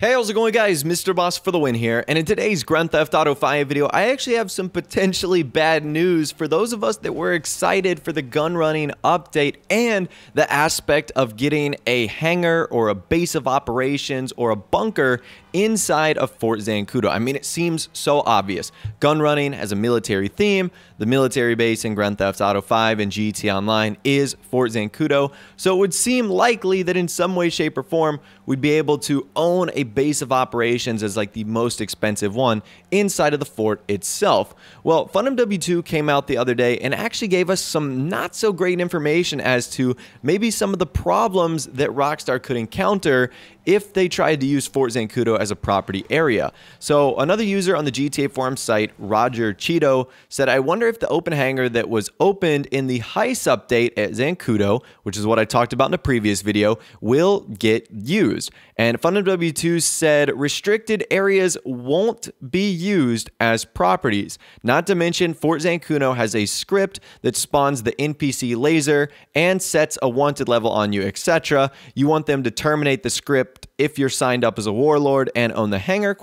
Hey, how's it going, guys? Mr. Boss for the win here, and in today's Grand Theft Auto 5 video, I actually have some potentially bad news for those of us that were excited for the gun running update and the aspect of getting a hangar or a base of operations or a bunker inside of Fort Zancudo. I mean, it seems so obvious. Gun running has a military theme. The military base in Grand Theft Auto 5 and GTA Online is Fort Zancudo, so it would seem likely that in some way, shape, or form, we'd be able to own a base of operations as like the most expensive one inside of the fort itself. Well, FunMW2 came out the other day and actually gave us some not so great information as to maybe some of the problems that Rockstar could encounter if they tried to use Fort Zancudo as a property area. So another user on the GTA forum site, Roger Cheeto, said, I wonder if the open hangar that was opened in the heist update at Zancudo, which is what I talked about in a previous video, will get used. And FunMW2 said restricted areas won't be used as properties. Not to mention, Fort Zancudo has a script that spawns the NPC laser and sets a wanted level on you, etc. You want them to terminate the script if you're signed up as a warlord and own the hangar, ?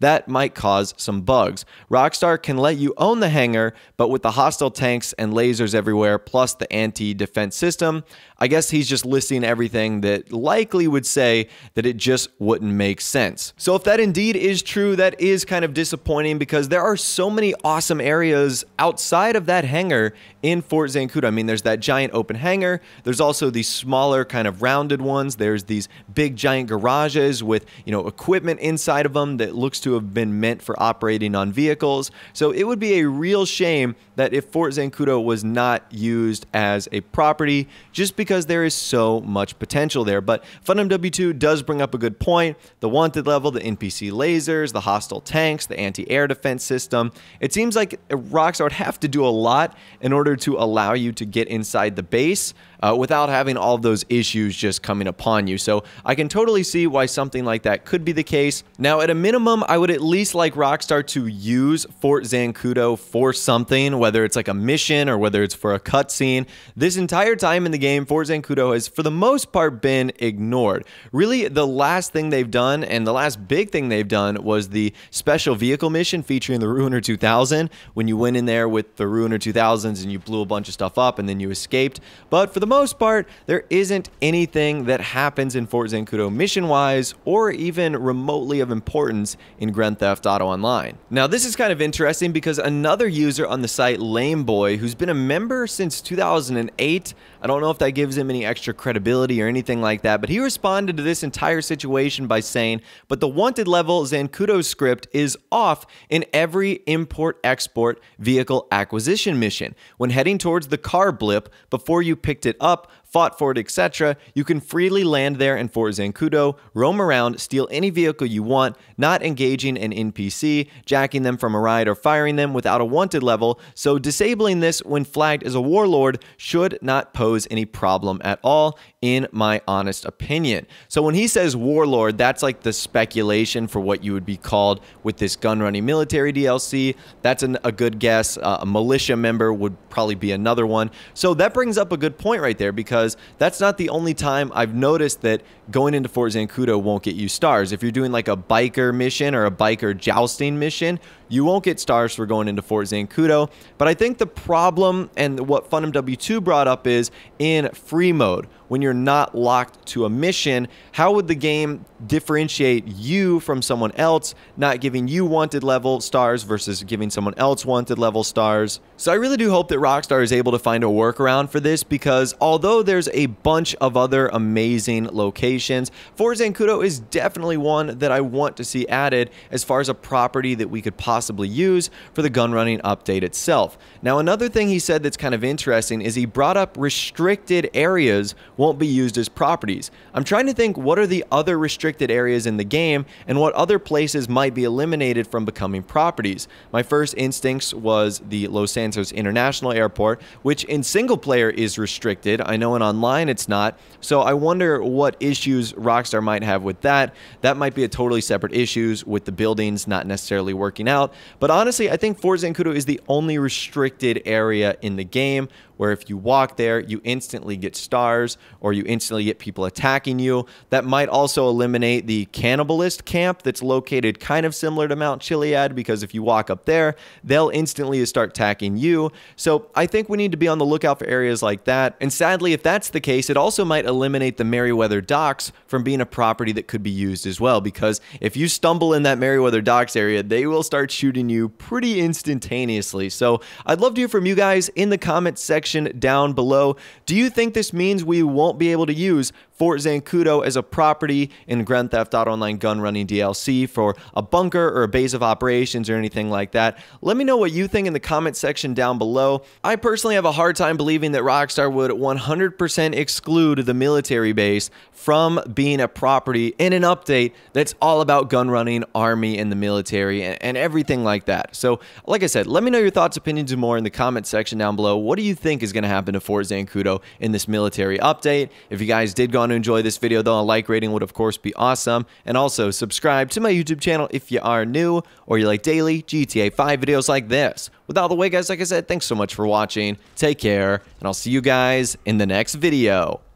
That might cause some bugs. Rockstar can let you own the hangar, but with the hostile tanks and lasers everywhere, plus the anti-defense system, I guess he's just listing everything that likely would say that it just wouldn't make sense. So if that indeed is true, that is kind of disappointing because there are so many awesome areas outside of that hangar in Fort Zancudo. I mean, there's that giant open hangar. There's also these smaller kind of rounded ones. There's these big giant garages with, equipment inside of them that looks to have been meant for operating on vehicles. So it would be a real shame that if Fort Zancudo was not used as a property, just because there is so much potential there. But FunMW2 does bring up a good point. The wanted level, the NPC lasers, the hostile tanks, the anti-air defense system. It seems like Rockstar would have to do a lot in order to allow you to get inside the base without having all of those issues just coming upon you. So I can totally see why something like that could be the case. Now, at a minimum, I would at least like Rockstar to use Fort Zancudo for something, whether it's like a mission or whether it's for a cutscene. This entire time in the game, Fort Zancudo has, for the most part, been ignored. Really, the last thing they've done, and the last big thing they've done, was the special vehicle mission featuring the Ruiner 2000, when you went in there with the Ruiner 2000s and you blew a bunch of stuff up and then you escaped. But for the most part, there isn't anything that happens in Fort Zancudo mission-wise or even remotely of importance in Grand Theft Auto Online. Now, this is kind of interesting because another user on the site, Lameboy, who's been a member since 2008, I don't know if that gives him any extra credibility or anything like that, but he responded to this entire situation by saying, but the wanted level Zancudo script is off in every import-export vehicle acquisition mission. When heading towards the car blip, before you picked it up, fought for it, etc., you can freely land there in Fort Zancudo, roam around, steal any vehicle you want, not engaging an NPC, jacking them from a ride, or firing them without a wanted level, so disabling this when flagged as a warlord should not pose any problem at all, in my honest opinion. So when he says warlord, that's like the speculation for what you would be called with this gun running military DLC. That's a good guess. A militia member would probably be another one. So that brings up a good point right there, because that's not the only time I've noticed that going into Fort Zancudo won't get you stars. If you're doing like a biker mission or a biker jousting mission, you won't get stars for going into Fort Zancudo. But I think the problem, and what FunMW2 brought up, is in free mode, when you're not locked to a mission, how would the game differentiate you from someone else, not giving you wanted level stars versus giving someone else wanted level stars? So I really do hope that Rockstar is able to find a workaround for this, because although there's a bunch of other amazing locations, Fort Zancudo is definitely one that I want to see added as far as a property that we could possibly use for the gun running update itself. Now, another thing he said that's kind of interesting is he brought up restricted areas won't be used as properties. I'm trying to think, what are the other restricted areas in the game and what other places might be eliminated from becoming properties? My first instinct was the Los Santos International Airport, which in single player is restricted. I know in online it's not. So I wonder what issues Rockstar might have with that. That might be a totally separate issue with the buildings not necessarily working out. But honestly, I think Fort Zancudo is the only restricted area in the game, where if you walk there, you instantly get stars or you instantly get people attacking you. That might also eliminate the cannibalist camp that's located kind of similar to Mount Chiliad, because if you walk up there, they'll instantly start attacking you. So I think we need to be on the lookout for areas like that. And sadly, if that's the case, it also might eliminate the Merryweather Docks from being a property that could be used as well, because if you stumble in that Merryweather Docks area, they will start shooting you pretty instantaneously. So I'd love to hear from you guys in the comment section down below. Do you think this means we won't be able to use Fort Zancudo as a property in Grand Theft Auto Online Gunrunning DLC for a bunker or a base of operations or anything like that? Let me know what you think in the comment section down below. I personally have a hard time believing that Rockstar would 100% exclude the military base from being a property in an update that's all about gun running, army, and the military, and everything like that. So, like I said, let me know your thoughts, opinions, and more in the comment section down below. What do you think is going to happen to Fort Zancudo in this military update? If you guys did go on to enjoy this video, though, a like rating would, of course, be awesome. And also, subscribe to my YouTube channel if you are new or you like daily GTA 5 videos like this. With all the way, guys, like I said, thanks so much for watching. Take care, and I'll see you guys in the next video.